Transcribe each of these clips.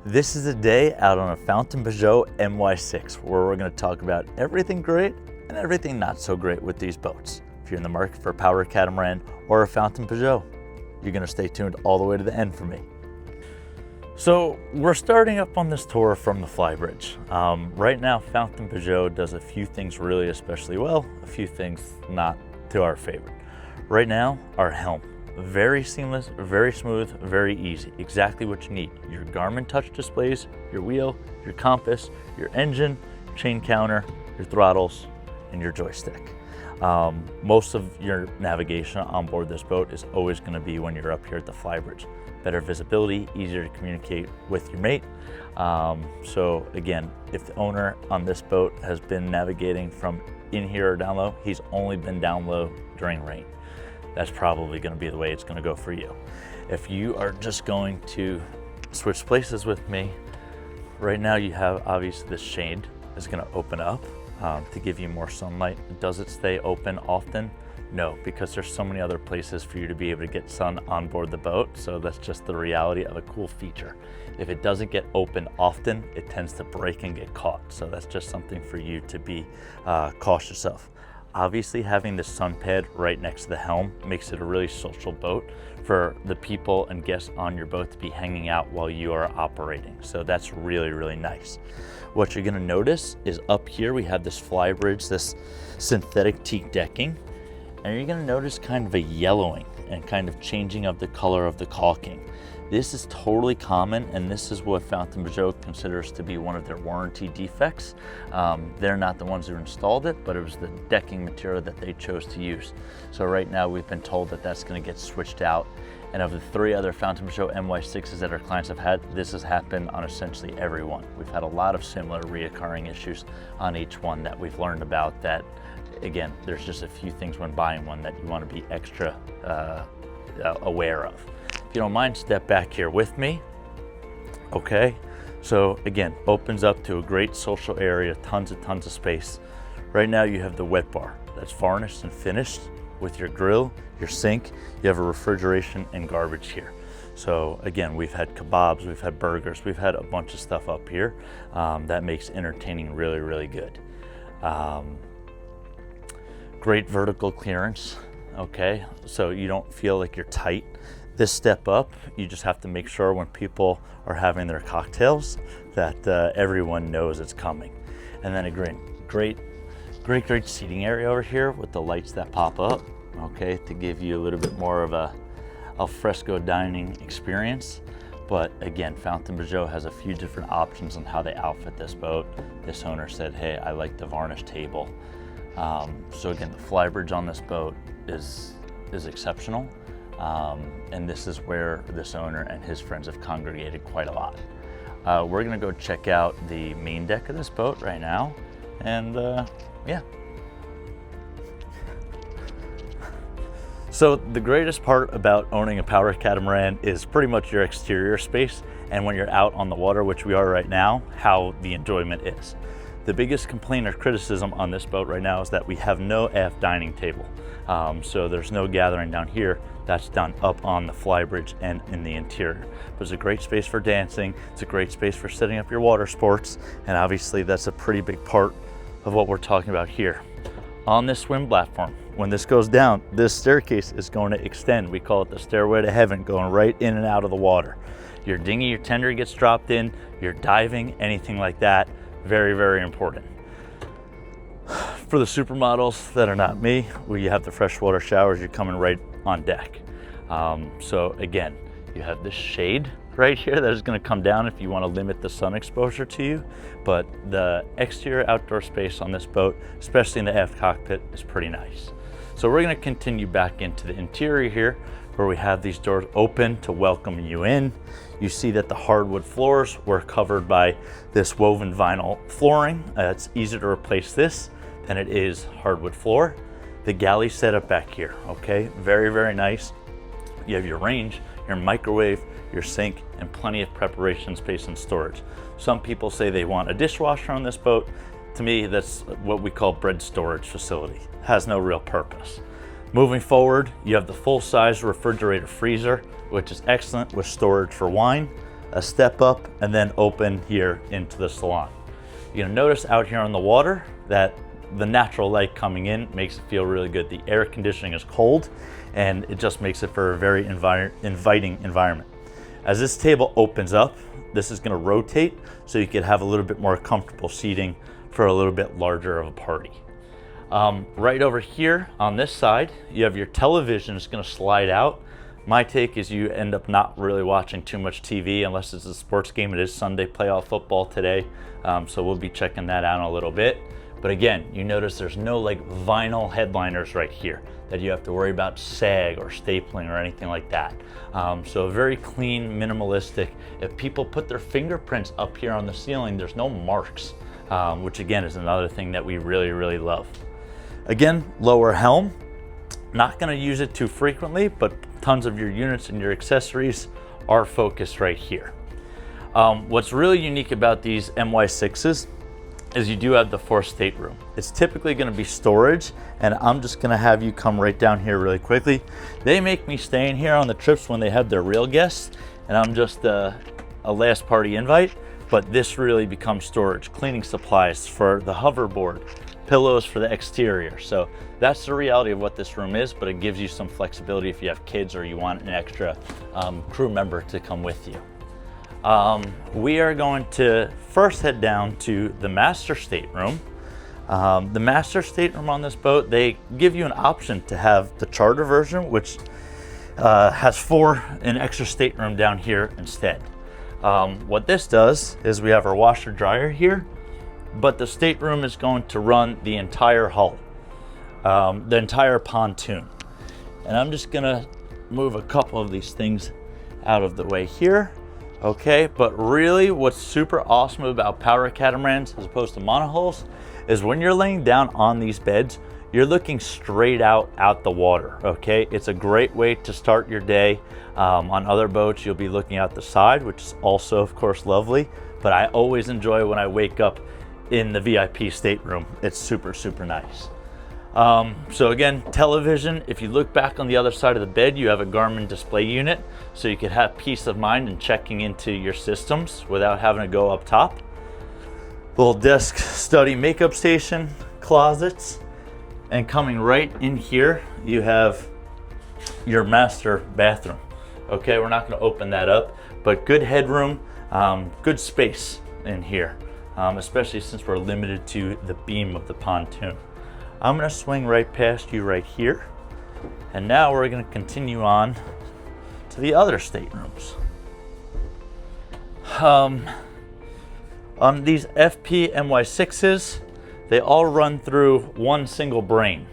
This is a day out on a Fountaine Pajot MY6 where we're going to talk about everything great and everything not so great with these boats. If you're in the market for a power catamaran or a Fountaine Pajot, you're going to stay tuned all the way to the end for me. So we're starting up on this tour from the Flybridge. Right now, Fountaine Pajot does a few things really especially well, a few things not to our favorite. Right now, our helm. Very seamless, very smooth, very easy. Exactly what you need. Your Garmin touch displays, your wheel, your compass, your engine, chain counter, your throttles, and your joystick. Most of your navigation on board this boat is always going to be when you're up here at the Flybridge. Better visibility, easier to communicate with your mate. So again, if the owner on this boat has been navigating from in here or down low, he's only been down low during rain. That's probably going to be the way it's going to go for you. If you are just going to switch places with me, right now you have obviously the shade is going to open up to give you more sunlight. Does it stay open often? No, because there's so many other places for you to be able to get sun on board the boat. So that's just the reality of a cool feature. If it doesn't get open often, it tends to break and get caught. So that's just something for you to be cautious of. Obviously, having the sun pad right next to the helm makes it a really social boat for the people and guests on your boat to be hanging out while you are operating. So that's really, really nice. What you're gonna notice is up here, we have this Flybridge, this synthetic teak decking, and you're gonna notice kind of a yellowing and kind of changing of the color of the caulking. This is totally common, and this is what Fountaine Pajot considers to be one of their warranty defects. They're not the ones who installed it, but it was the decking material that they chose to use. So right now we've been told that that's going to get switched out. And of the 3 other Fountaine Pajot MY6s that our clients have had, this has happened on essentially every one. We've had a lot of similar reoccurring issues on each one that we've learned about that, again, there's just a few things when buying one that you want to be extra aware of. If you don't mind, step back here with me. Okay, so again, opens up to a great social area, tons of space. Right now you have the wet bar that's varnished and finished with your grill, your sink. You have a refrigeration and garbage here. So again, we've had kebabs, we've had burgers, we've had a bunch of stuff up here that makes entertaining really, really good. Great vertical clearance, okay? So you don't feel like you're tight. This step up, you just have to make sure when people are having their cocktails that everyone knows it's coming. And then again, great seating area over here with the lights that pop up, okay, to give you a little bit more of a al fresco dining experience. But again, Fountaine Pajot has a few different options on how they outfit this boat. This owner said, hey, I like the varnished table. So again, the Flybridge on this boat is exceptional. And this is where this owner and his friends have congregated quite a lot. We're gonna go check out the main deck of this boat right now, and yeah. So the greatest part about owning a power catamaran is pretty much your exterior space, and when you're out on the water, which we are right now, how the enjoyment is. The biggest complaint or criticism on this boat right now is that we have no aft dining table. So there's no gathering down here. That's done up on the Flybridge and in the interior. But it's a great space for dancing. It's a great space for setting up your water sports. And obviously that's a pretty big part of what we're talking about here. On this swim platform, when this goes down, this staircase is going to extend. We call it the stairway to heaven, going right in and out of the water. Your dinghy, your tender gets dropped in, you're diving, anything like that. Very, very important. For the supermodels that are not me, where you have the freshwater showers, you're coming right on deck. So again, you have this shade right here that is going to come down if you want to limit the sun exposure to you. But the exterior outdoor space on this boat, especially in the aft cockpit, is pretty nice. So we're going to continue back into the interior here, where we have these doors open to welcome you in. You see that the hardwood floors were covered by this woven vinyl flooring. It's easier to replace this than it is hardwood floor. The galley setup back here, okay? Very, very nice. You have your range, your microwave, your sink, and plenty of preparation space and storage. Some people say they want a dishwasher on this boat. To me, that's what we call bread storage facility. Has no real purpose. Moving forward, you have the full-size refrigerator freezer, which is excellent with storage for wine. a step up, and then open here into the salon. You're gonna notice out here on the water that the natural light coming in makes it feel really good. The air conditioning is cold, and it just makes it for a very inviting environment. As this table opens up, this is gonna rotate so you could have a little bit more comfortable seating for a little bit larger of a party. Right over here on this side, you have your television. It's gonna slide out. My take is you end up not really watching too much TV unless it's a sports game. It is Sunday playoff football today, so we'll be checking that out in a little bit. But again, you notice there's no like vinyl headliners right here that you have to worry about sag or stapling or anything like that. So very clean, minimalistic. If people put their fingerprints up here on the ceiling, there's no marks, which again is another thing that we really, really love. Again, lower helm. Not gonna use it too frequently, but tons of your units and your accessories are focused right here. What's really unique about these MY6s is you do have the 4th stateroom. It's typically gonna be storage, and I'm just gonna have you come right down here really quickly. They make me stay in here on the trips when they have their real guests, and I'm just a last party invite, but this really becomes storage, cleaning supplies for the hoverboard, pillows for the exterior. So that's the reality of what this room is, but it gives you some flexibility if you have kids or you want an extra crew member to come with you. We are going to first head down to the master stateroom. The master stateroom on this boat, they give you an option to have the charter version, which has an extra stateroom down here instead. What this does is we have our washer dryer here, but the stateroom is going to run the entire hull, the entire pontoon. And I'm just gonna move a couple of these things out of the way here. Okay, but really what's super awesome about power catamarans as opposed to monohulls is when you're laying down on these beds, you're looking straight out the water, okay? It's a great way to start your day. On other boats, you'll be looking out the side, which is also, of course, lovely, but I always enjoy when I wake up in the VIP stateroom. It's super, super nice. So again, television, if you look back on the other side of the bed, you have a Garmin display unit, so you could have peace of mind in checking into your systems without having to go up top. Little desk, study, makeup station, closets, and coming right in here, you have your master bathroom. Okay, we're not gonna open that up, but good headroom, good space in here, especially since we're limited to the beam of the pontoon. I'm gonna swing right past you right here. And now we're gonna continue on to the other staterooms. On these FP MY6s, they all run through one single brain,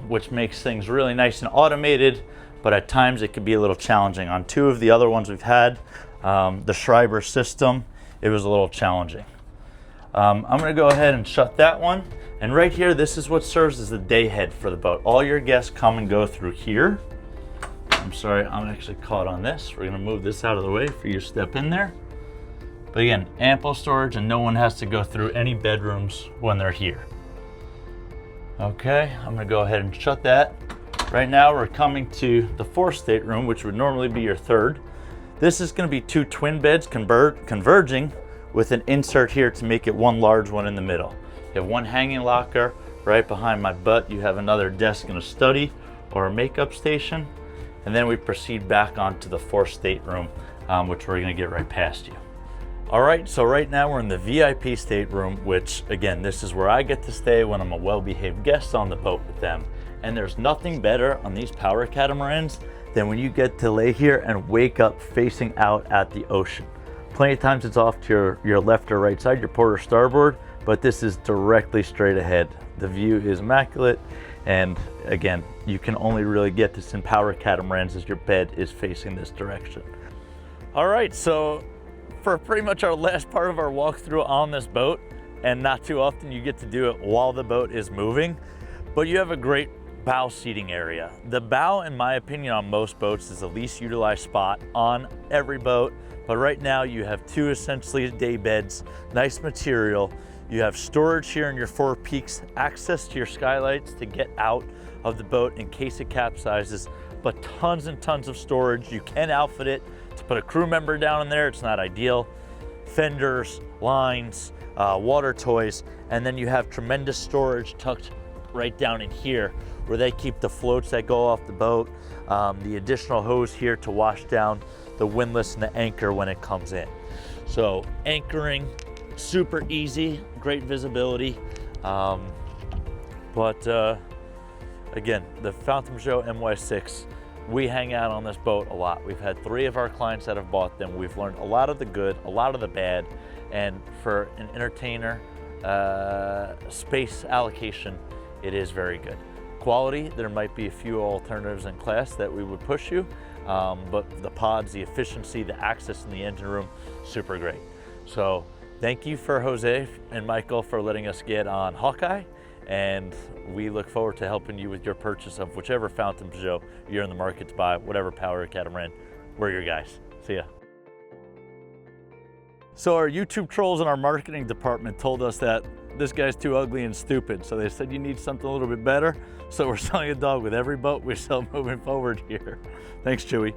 which makes things really nice and automated, but at times it could be a little challenging. On 2 of the other ones we've had, the Schreiber system, it was a little challenging. I'm gonna go ahead and shut that one. And right here, this is what serves as the day head for the boat. All your guests come and go through here. I'm sorry, I'm actually caught on this. We're gonna move this out of the way for you to step in there. But again, ample storage and no one has to go through any bedrooms when they're here. Okay, I'm gonna go ahead and shut that. Right now, we're coming to the 4th stateroom, which would normally be your 3rd. This is gonna be 2 twin beds converging with an insert here to make it one large one in the middle. You have one hanging locker right behind my butt. You have another desk and a study or a makeup station. And then we proceed back onto the 4th stateroom, which we're gonna get right past you. All right, so right now we're in the VIP stateroom, which again, this is where I get to stay when I'm a well-behaved guest on the boat with them. And there's nothing better on these power catamarans than when you get to lay here and wake up facing out at the ocean. Plenty of times it's off to your left or right side, your port or starboard, but this is directly straight ahead. The view is immaculate, and again, you can only really get this in power catamarans as your bed is facing this direction. All right, so for pretty much our last part of our walkthrough on this boat, and not too often you get to do it while the boat is moving, but you have a great bow seating area. The bow, in my opinion, on most boats is the least utilized spot on every boat, but right now you have 2 essentially day beds, nice material. You have storage here in your 4 peaks, access to your skylights to get out of the boat in case it capsizes, but tons and tons of storage. You can outfit it To put a crew member down in there, it's not ideal. Fenders, lines, water toys, and then you have tremendous storage tucked right down in here where they keep the floats that go off the boat, the additional hose here to wash down the windlass and the anchor when it comes in. So anchoring, super easy, great visibility. Again, the Fountaine Pajot MY6, we hang out on this boat a lot. We've had 3 of our clients that have bought them. We've learned a lot of the good, a lot of the bad, and for an entertainer, space allocation, it is very good. Quality, there might be a few alternatives in class that we would push you, but the pods, the efficiency, the access in the engine room, super great. So thank you for Jose and Michael for letting us get on Hawkeye, and we look forward to helping you with your purchase of whichever Fountaine Pajot you're in the market to buy, whatever power catamaran. We're your guys. See ya. So our YouTube trolls in our marketing department told us that this guy's too ugly and stupid. So they said you need something a little bit better. So we're selling a dog with every boat we sell moving forward here. Thanks, Chewy.